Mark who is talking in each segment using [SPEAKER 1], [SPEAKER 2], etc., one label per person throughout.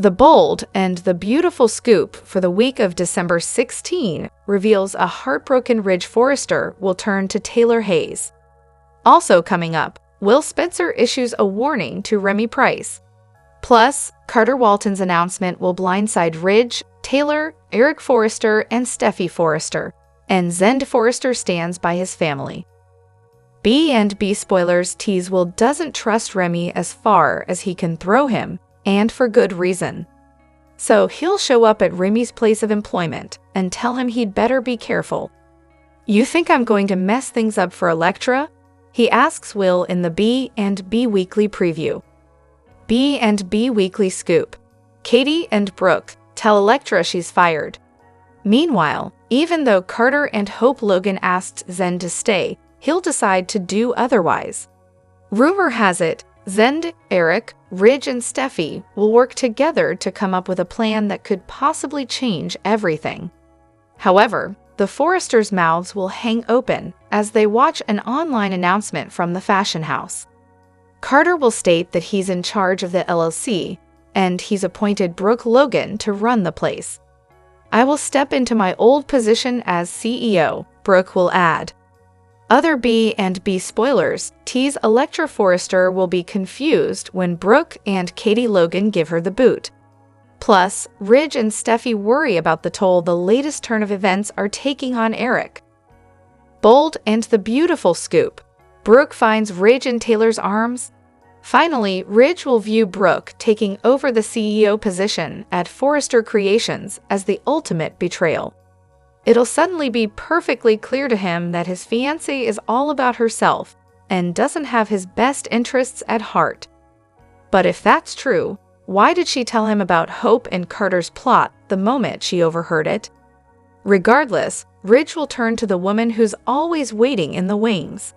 [SPEAKER 1] The bold and the beautiful scoop for the week of December 16 reveals a heartbroken Ridge Forrester will turn to Taylor Hayes. Also coming up, Will Spencer issues a warning to Remy Price. Plus, Carter Walton's announcement will blindside Ridge, Taylor, Eric Forrester, and Steffi Forrester, and Zend Forrester stands by his family. B&B spoilers tease Will doesn't trust Remy as far as he can throw him, and for good reason. So he'll show up at Remy's place of employment and tell him he'd better be careful. "You think I'm going to mess things up for Electra?" he asks Will in the B&B Weekly preview. B&B Weekly scoop. Katie and Brooke tell Electra she's fired. Meanwhile, even though Carter and Hope Logan asked Zend to stay, he'll decide to do otherwise. Rumor has it, Zend, Eric, Ridge, and Steffi will work together to come up with a plan that could possibly change everything. However, the Forresters' mouths will hang open as they watch an online announcement from the fashion house. Carter will state that he's in charge of the LLC, and he's appointed Brooke Logan to run the place. "I will step into my old position as CEO," Brooke will add. Other B&B spoilers tease Electra Forrester will be confused when Brooke and Katie Logan give her the boot. Plus, Ridge and Steffi worry about the toll the latest turn of events are taking on Eric. Bold and the beautiful scoop. Brooke finds Ridge in Taylor's arms. Finally, Ridge will view Brooke taking over the CEO position at Forrester Creations as the ultimate betrayal. It'll suddenly be perfectly clear to him that his fiancée is all about herself and doesn't have his best interests at heart. But if that's true, why did she tell him about Hope and Carter's plot the moment she overheard it? Regardless, Ridge will turn to the woman who's always waiting in the wings.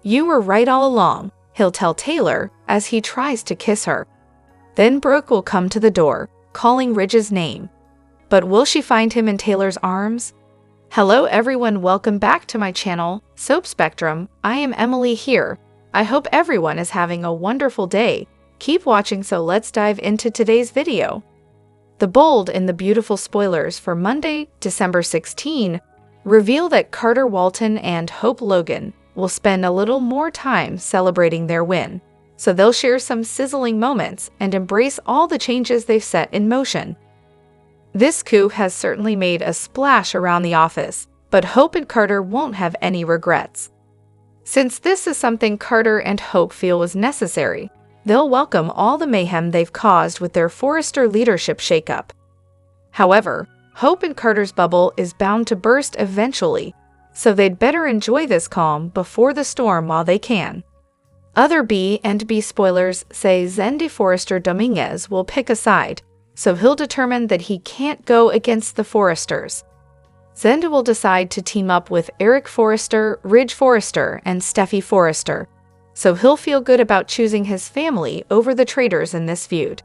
[SPEAKER 1] "You were right all along," he'll tell Taylor as he tries to kiss her. Then Brooke will come to the door, calling Ridge's name. But will she find him in Taylor's arms? Hello everyone, welcome back to my channel, Soap Spectrum. I am Emily here. I hope everyone is having a wonderful day. Keep watching, so let's dive into today's video. The bold and the beautiful spoilers for Monday, December 16, reveal that Carter Walton and Hope Logan will spend a little more time celebrating their win, so they'll share some sizzling moments and embrace all the changes they've set in motion. This coup has certainly made a splash around the office, but Hope and Carter won't have any regrets. Since this is something Carter and Hope feel was necessary, they'll welcome all the mayhem they've caused with their Forrester leadership shakeup. However, Hope and Carter's bubble is bound to burst eventually, so they'd better enjoy this calm before the storm while they can. Other B&B spoilers say Zend Forrester Dominguez will pick a side, so he'll determine that he can't go against the Forresters. Zend will decide to team up with Eric Forrester, Ridge Forrester, and Steffi Forrester, so he'll feel good about choosing his family over the traitors in this feud.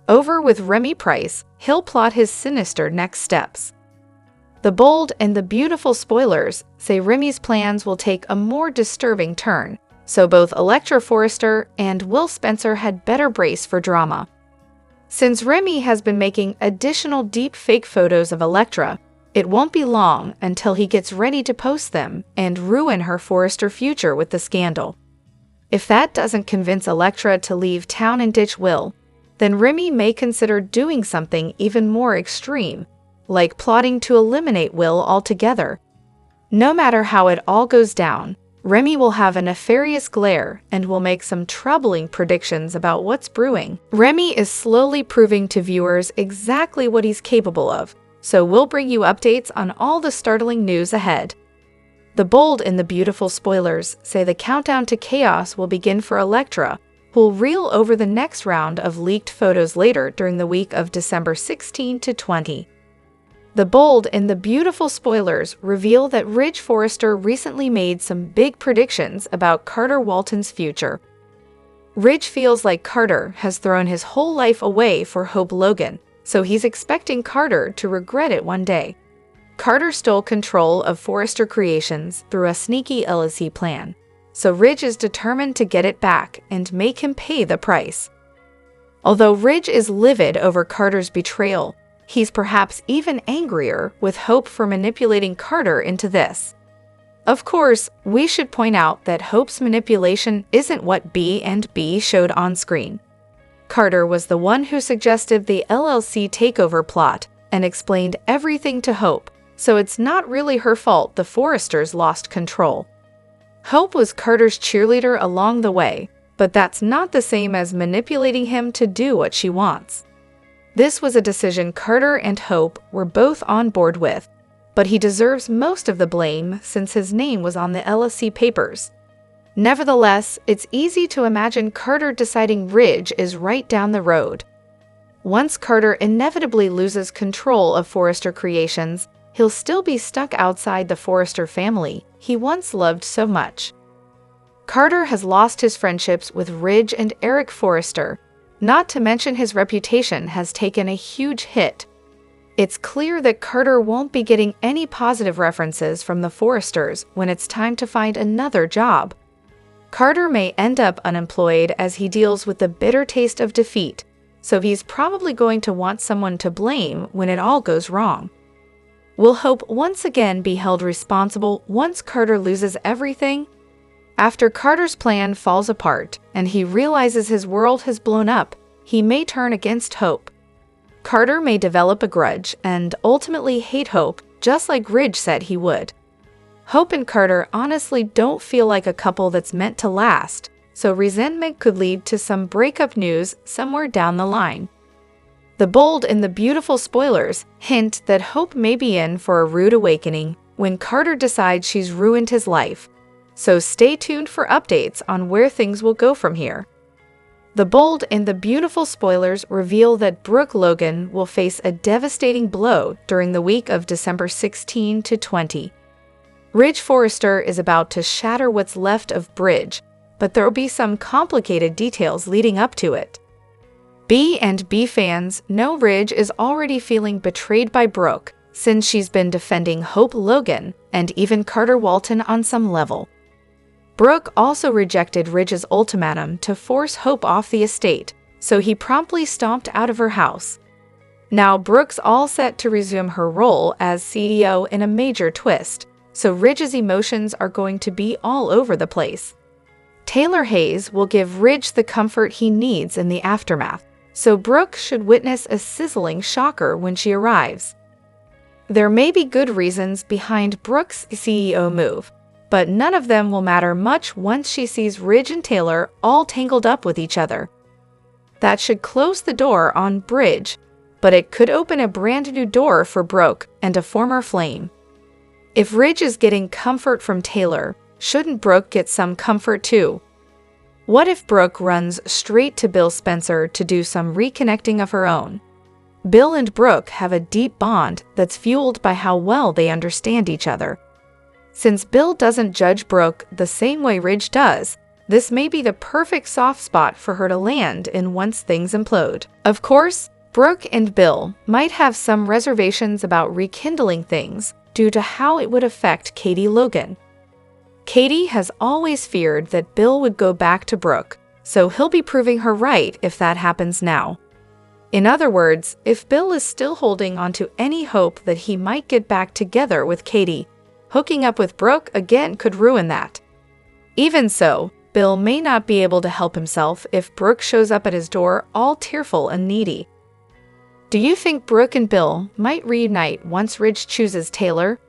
[SPEAKER 1] Over with Remy Price, he'll plot his sinister next steps. The bold and the beautiful spoilers say Remy's plans will take a more disturbing turn, so both Electra Forrester and Will Spencer had better brace for drama. Since Remy has been making additional deep fake photos of Electra, it won't be long until he gets ready to post them and ruin her Forrester future with the scandal. If that doesn't convince Electra to leave town and ditch Will, then Remy may consider doing something even more extreme, like plotting to eliminate Will altogether. No matter how it all goes down, Remy will have a nefarious glare and will make some troubling predictions about what's brewing. Remy is slowly proving to viewers exactly what he's capable of, so we'll bring you updates on all the startling news ahead. The bold and the beautiful spoilers say the countdown to chaos will begin for Electra, who'll reel over the next round of leaked photos later during the week of December 16 to 20. The bold and the beautiful spoilers reveal that Ridge Forrester recently made some big predictions about Carter Walton's future. Ridge feels like Carter has thrown his whole life away for Hope Logan, so he's expecting Carter to regret it one day. Carter stole control of Forrester Creations through a sneaky LLC plan, so Ridge is determined to get it back and make him pay the price. Although Ridge is livid over Carter's betrayal, he's perhaps even angrier with Hope for manipulating Carter into this. Of course, we should point out that Hope's manipulation isn't what B and B showed on screen. Carter was the one who suggested the LLC takeover plot and explained everything to Hope, so it's not really her fault the Forresters lost control. Hope was Carter's cheerleader along the way, but that's not the same as manipulating him to do what she wants. This was a decision Carter and Hope were both on board with, but he deserves most of the blame since his name was on the LLC papers. Nevertheless, it's easy to imagine Carter deciding Ridge is right down the road. Once Carter inevitably loses control of Forrester Creations, he'll still be stuck outside the Forrester family he once loved so much. Carter has lost his friendships with Ridge and Eric Forrester, not to mention his reputation has taken a huge hit. It's clear that Carter won't be getting any positive references from the Forresters when it's time to find another job. Carter may end up unemployed as he deals with the bitter taste of defeat, so he's probably going to want someone to blame when it all goes wrong. Will Hope once again be held responsible once Carter loses everything? After Carter's plan falls apart and he realizes his world has blown up, he may turn against Hope. Carter may develop a grudge and ultimately hate Hope, just like Ridge said he would. Hope and Carter honestly don't feel like a couple that's meant to last, so resentment could lead to some breakup news somewhere down the line. The bold and the beautiful spoilers hint that Hope may be in for a rude awakening when Carter decides she's ruined his life, so stay tuned for updates on where things will go from here. The bold and the beautiful spoilers reveal that Brooke Logan will face a devastating blow during the week of December 16 to 20. Ridge Forrester is about to shatter what's left of Bridge, but there'll be some complicated details leading up to it. B and B fans know Ridge is already feeling betrayed by Brooke since she's been defending Hope Logan and even Carter Walton on some level. Brooke also rejected Ridge's ultimatum to force Hope off the estate, so he promptly stomped out of her house. Now Brooke's all set to resume her role as CEO in a major twist, so Ridge's emotions are going to be all over the place. Taylor Hayes will give Ridge the comfort he needs in the aftermath, so Brooke should witness a sizzling shocker when she arrives. There may be good reasons behind Brooke's CEO move, but none of them will matter much once she sees Ridge and Taylor all tangled up with each other. That should close the door on Bridge, but it could open a brand new door for Brooke and a former flame. If Ridge is getting comfort from Taylor, shouldn't Brooke get some comfort too? What if Brooke runs straight to Bill Spencer to do some reconnecting of her own? Bill and Brooke have a deep bond that's fueled by how well they understand each other. Since Bill doesn't judge Brooke the same way Ridge does, this may be the perfect soft spot for her to land in once things implode. Of course, Brooke and Bill might have some reservations about rekindling things due to how it would affect Katie Logan. Katie has always feared that Bill would go back to Brooke, so he'll be proving her right if that happens now. In other words, if Bill is still holding onto any hope that he might get back together with Katie, hooking up with Brooke again could ruin that. Even so, Bill may not be able to help himself if Brooke shows up at his door all tearful and needy. Do you think Brooke and Bill might reunite once Ridge chooses Taylor?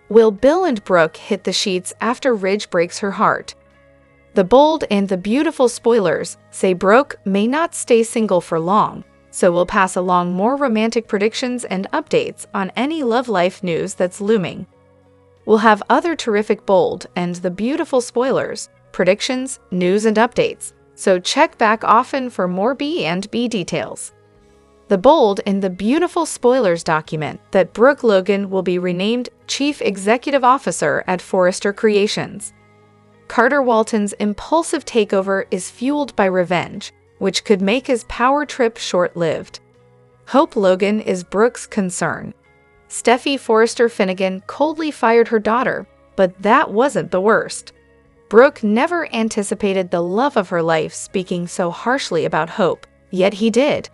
[SPEAKER 1] Will Bill and Brooke hit the sheets after Ridge breaks her heart? The bold and the beautiful spoilers say Brooke may not stay single for long, so we'll pass along more romantic predictions and updates on any love life news that's looming. We'll have other terrific bold and the beautiful spoilers, predictions, news, and updates, so check back often for more B and B details. The bold and the beautiful spoilers document that Brooke Logan will be renamed Chief Executive Officer at Forrester Creations. Carter Walton's impulsive takeover is fueled by revenge, which could make his power trip short-lived. Hope Logan is Brooke's concern. Steffi Forrester Finnegan coldly fired her daughter, but that wasn't the worst. Brooke never anticipated the love of her life speaking so harshly about Hope, Yet he did.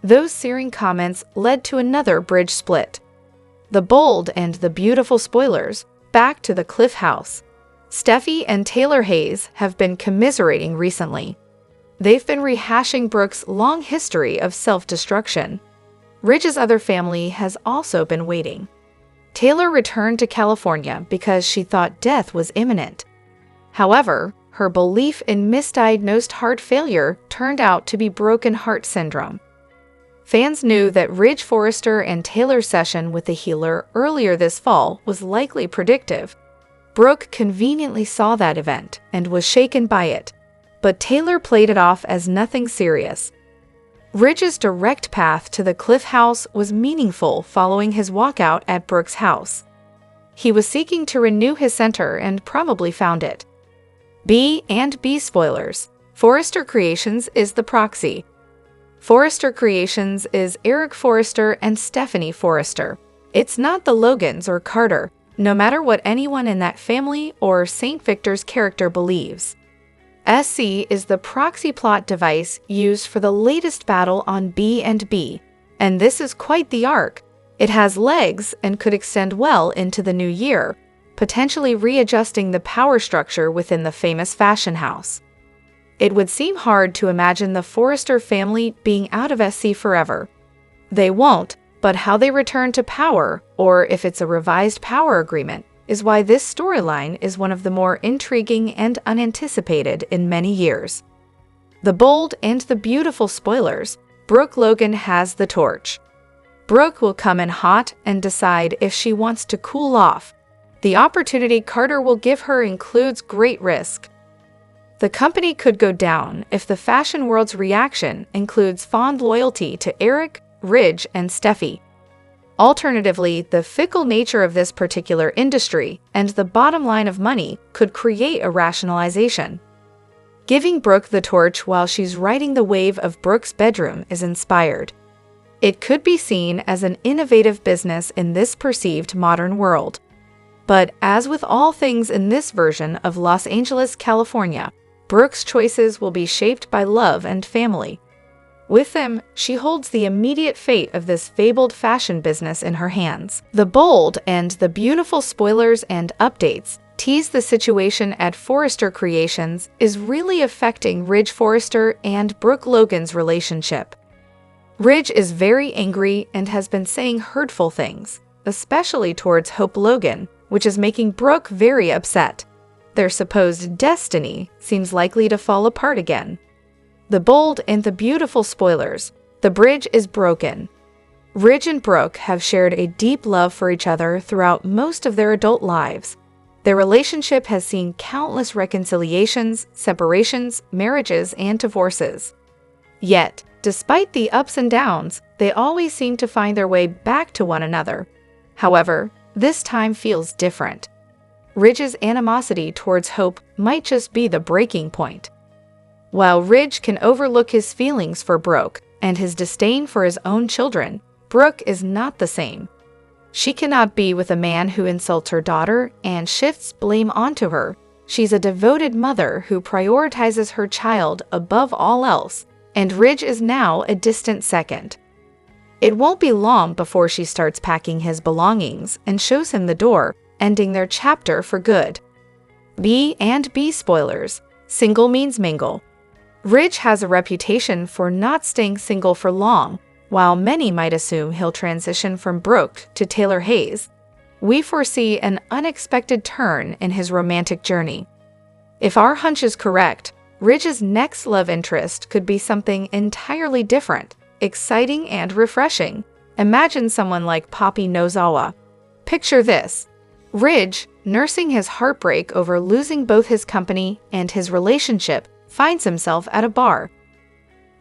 [SPEAKER 1] Those searing comments led to another bridge split. The bold and the beautiful spoilers, back to the Cliff House. Steffi and Taylor Hayes have been commiserating recently. They've been rehashing Brooke's long history of self-destruction. Ridge's other family has also been waiting. Taylor returned to California because she thought death was imminent. However, her belief in misdiagnosed heart failure turned out to be broken heart syndrome. Fans knew that Ridge Forrester and Taylor's session with the healer earlier this fall was likely predictive. Brooke conveniently saw that event and was shaken by it, but Taylor played it off as nothing serious. Ridge's direct path to the Cliff House was meaningful following his walkout at Brooke's house. He was seeking to renew his center and probably found it. B&B spoilers. Forrester Creations is the proxy. Forrester Creations is Eric Forrester and Stephanie Forrester. It's not the Logans or Carter, no matter what anyone in that family or St. Victor's character believes. SC is the proxy plot device used for the latest battle on B&B, and this is quite the arc. It has legs and could extend well into the new year, potentially readjusting the power structure within the famous fashion house. It would seem hard to imagine the Forrester family being out of SC forever. They won't, but how they return to power, or if it's a revised power agreement, is why this storyline is one of the more intriguing and unanticipated in many years. The bold and the beautiful spoilers. Brooke Logan has the torch. Brooke will come in hot and decide if she wants to cool off. The opportunity Carter will give her includes great risk. The company could go down if the fashion world's reaction includes fond loyalty to Eric, Ridge, and Steffi. Alternatively, the fickle nature of this particular industry and the bottom line of money could create a rationalization. Giving Brooke the torch while she's riding the wave of Brooke's bedroom is inspired. It could be seen as an innovative business in this perceived modern world. But as with all things in this version of Los Angeles, California, Brooke's choices will be shaped by love and family. With them, she holds the immediate fate of this fabled fashion business in her hands. The bold and the beautiful spoilers and updates tease the situation at Forrester Creations is really affecting Ridge Forrester and Brooke Logan's relationship. Ridge is very angry and has been saying hurtful things, especially towards Hope Logan, which is making Brooke very upset. Their supposed destiny seems likely to fall apart again. The bold and the beautiful spoilers. The bridge is broken. Ridge and Brooke have shared a deep love for each other throughout most of their adult lives. Their relationship has seen countless reconciliations, separations, marriages, and divorces. Yet, despite the ups and downs, they always seem to find their way back to one another. However, this time feels different. Ridge's animosity towards Hope might just be the breaking point. While Ridge can overlook his feelings for Brooke and his disdain for his own children, Brooke is not the same. She cannot be with a man who insults her daughter and shifts blame onto her. She's a devoted mother who prioritizes her child above all else, and Ridge is now a distant second. It won't be long before she starts packing his belongings and shows him the door, ending their chapter for good. B&B spoilers. Single means mingle. Ridge has a reputation for not staying single for long. While many might assume he'll transition from Brooke to Taylor Hayes, we foresee an unexpected turn in his romantic journey. If our hunch is correct, Ridge's next love interest could be something entirely different, exciting and refreshing. Imagine someone like Poppy Nozawa. Picture this: Ridge, nursing his heartbreak over losing both his company and his relationship, finds himself at a bar.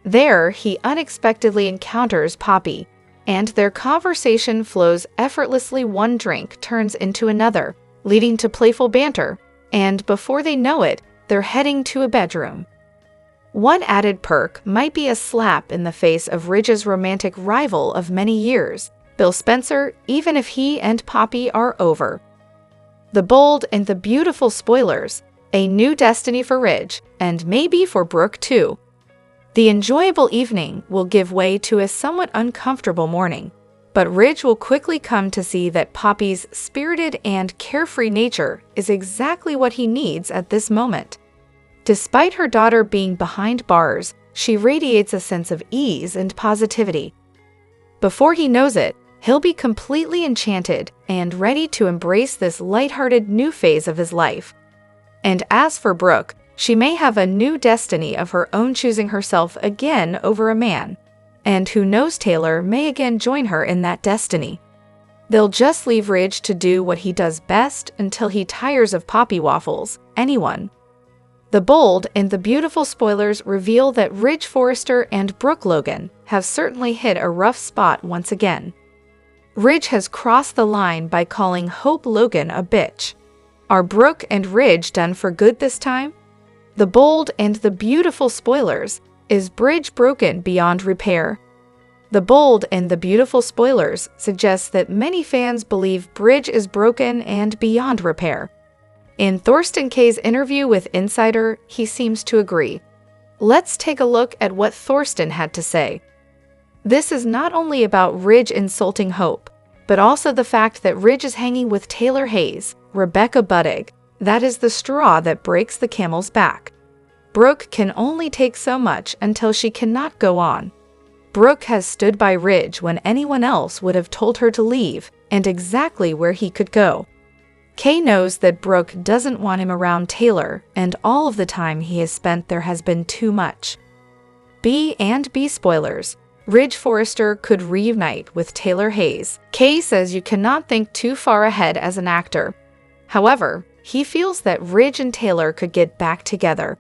[SPEAKER 1] There, he unexpectedly encounters Poppy, and their conversation flows effortlessly. One drink turns into another, leading to playful banter, and before they know it, they're heading to a bedroom. One added perk might be a slap in the face of Ridge's romantic rival of many years, Bill Spencer, even if he and Poppy are over. The bold and the beautiful spoilers. A new destiny for Ridge, and maybe for Brooke too. The enjoyable evening will give way to a somewhat uncomfortable morning, but Ridge will quickly come to see that Poppy's spirited and carefree nature is exactly what he needs at this moment. Despite her daughter being behind bars, she radiates a sense of ease and positivity. Before he knows it, he'll be completely enchanted and ready to embrace this lighthearted new phase of his life. And as for Brooke, she may have a new destiny of her own, choosing herself again over a man. And who knows, Taylor may again join her in that destiny. They'll just leave Ridge to do what he does best until he tires of Poppy waffles, anyone. The bold and the beautiful spoilers reveal that Ridge Forrester and Brooke Logan have certainly hit a rough spot once again. Ridge has crossed the line by calling Hope Logan a bitch. Are Brooke and Ridge done for good this time? The bold and the beautiful spoilers: is Bridge broken beyond repair? The bold and the beautiful spoilers suggest that many fans believe Bridge is broken and beyond repair. In Thorsten Kaye's interview with Insider, he seems to agree. Let's take a look at what Thorsten had to say. This is not only about Ridge insulting Hope, but also the fact that Ridge is hanging with Taylor Hayes, Rebecca Budig. That is the straw that breaks the camel's back. Brooke can only take so much until she cannot go on. Brooke has stood by Ridge when anyone else would have told her to leave, and exactly where he could go. Kaye knows that Brooke doesn't want him around Taylor, and all of the time he has spent there has been too much. B spoilers: Ridge Forrester could reunite with Taylor Hayes. Kaye says you cannot think too far ahead as an actor. However, he feels that Ridge and Taylor could get back together.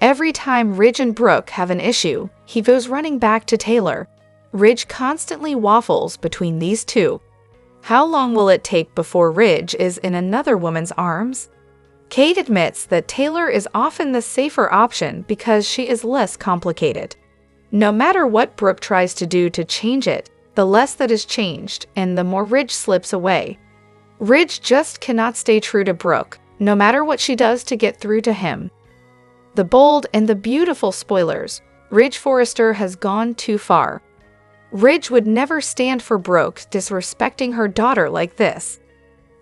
[SPEAKER 1] Every time Ridge and Brooke have an issue, he goes running back to Taylor. Ridge constantly waffles between these two. How long will it take before Ridge is in another woman's arms? Kaye admits that Taylor is often the safer option because she is less complicated. No matter what Brooke tries to do to change it, the less that is changed and the more Ridge slips away. Ridge just cannot stay true to Brooke, no matter what she does to get through to him. The bold and the beautiful spoilers: Ridge Forrester has gone too far. Ridge would never stand for Brooke disrespecting her daughter like this.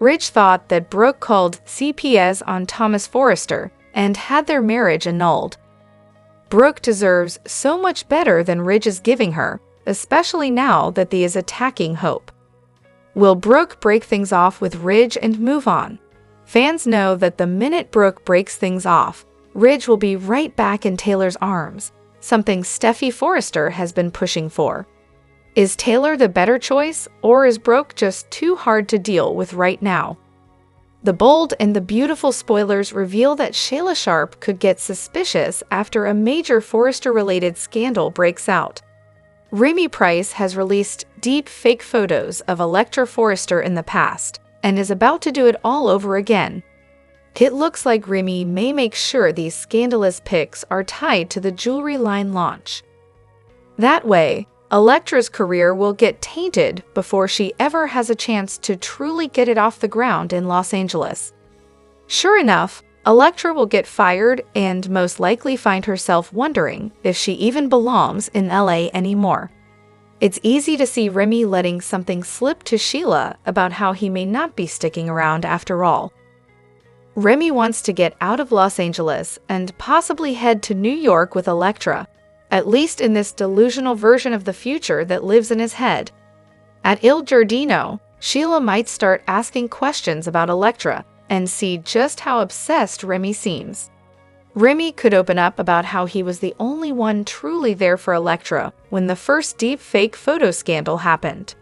[SPEAKER 1] Ridge thought that Brooke called CPS on Thomas Forrester and had their marriage annulled. Brooke deserves so much better than Ridge is giving her, especially now that he is attacking Hope. Will Brooke break things off with Ridge and move on? Fans know that the minute Brooke breaks things off, Ridge will be right back in Taylor's arms, something Steffy Forrester has been pushing for. Is Taylor the better choice, or is Brooke just too hard to deal with right now? The bold and the beautiful spoilers reveal that Shayla Sharp could get suspicious after a major Forrester-related scandal breaks out. Remy Price has released deep fake photos of Electra Forrester in the past, and is about to do it all over again. It looks like Remy may make sure these scandalous pics are tied to the jewelry line launch. That way, Electra's career will get tainted before she ever has a chance to truly get it off the ground in Los Angeles. Sure enough, Electra will get fired and most likely find herself wondering if she even belongs in LA anymore. It's easy to see Remy letting something slip to Sheila about how he may not be sticking around after all. Remy wants to get out of Los Angeles and possibly head to New York with Electra, at least in this delusional version of the future that lives in his head. At Il Giardino, Sheila might start asking questions about Electra and see just how obsessed Remy seems. Remy could open up about how he was the only one truly there for Electra when the first deep fake photo scandal happened.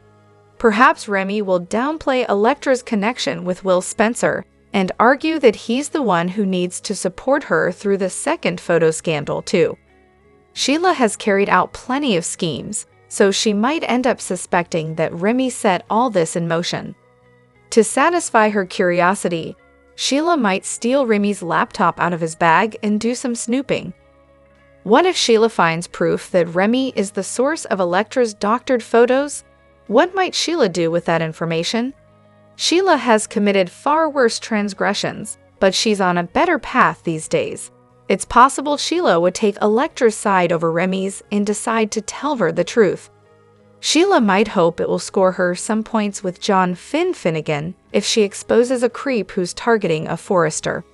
[SPEAKER 1] Perhaps Remy will downplay Electra's connection with Will Spencer and argue that he's the one who needs to support her through the second photo scandal too. Sheila has carried out plenty of schemes, so she might end up suspecting that Remy set all this in motion. To satisfy her curiosity, Sheila might steal Remy's laptop out of his bag and do some snooping. What if Sheila finds proof that Remy is the source of Electra's doctored photos? What might Sheila do with that information? Sheila has committed far worse transgressions, but she's on a better path these days. It's possible Sheila would take Electra's side over Remy's and decide to tell her the truth. Sheila might hope it will score her some points with John Finnegan if she exposes a creep who's targeting a Forrester.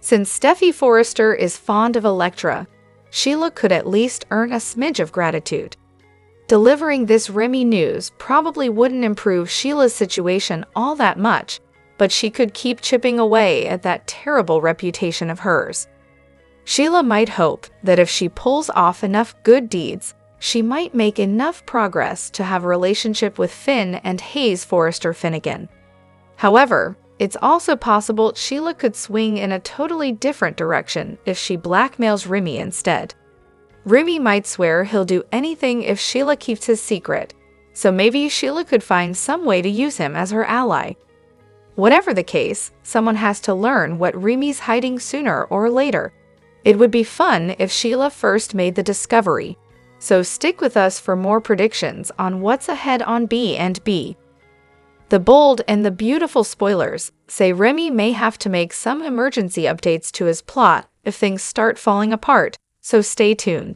[SPEAKER 1] Since Steffi Forrester is fond of Electra, Sheila could at least earn a smidge of gratitude. Delivering this Remy news probably wouldn't improve Sheila's situation all that much, but she could keep chipping away at that terrible reputation of hers. Sheila might hope that if she pulls off enough good deeds, she might make enough progress to have a relationship with Finn and Hayes Forrester Finnegan. However, it's also possible Sheila could swing in a totally different direction if she blackmails Remy instead. Remy might swear he'll do anything if Sheila keeps his secret, so maybe Sheila could find some way to use him as her ally. Whatever the case, someone has to learn what Remy's hiding sooner or later. It would be fun if Sheila first made the discovery, so stick with us for more predictions on what's ahead on B and B. The bold and the beautiful spoilers say Remy may have to make some emergency updates to his plot if things start falling apart, so stay tuned.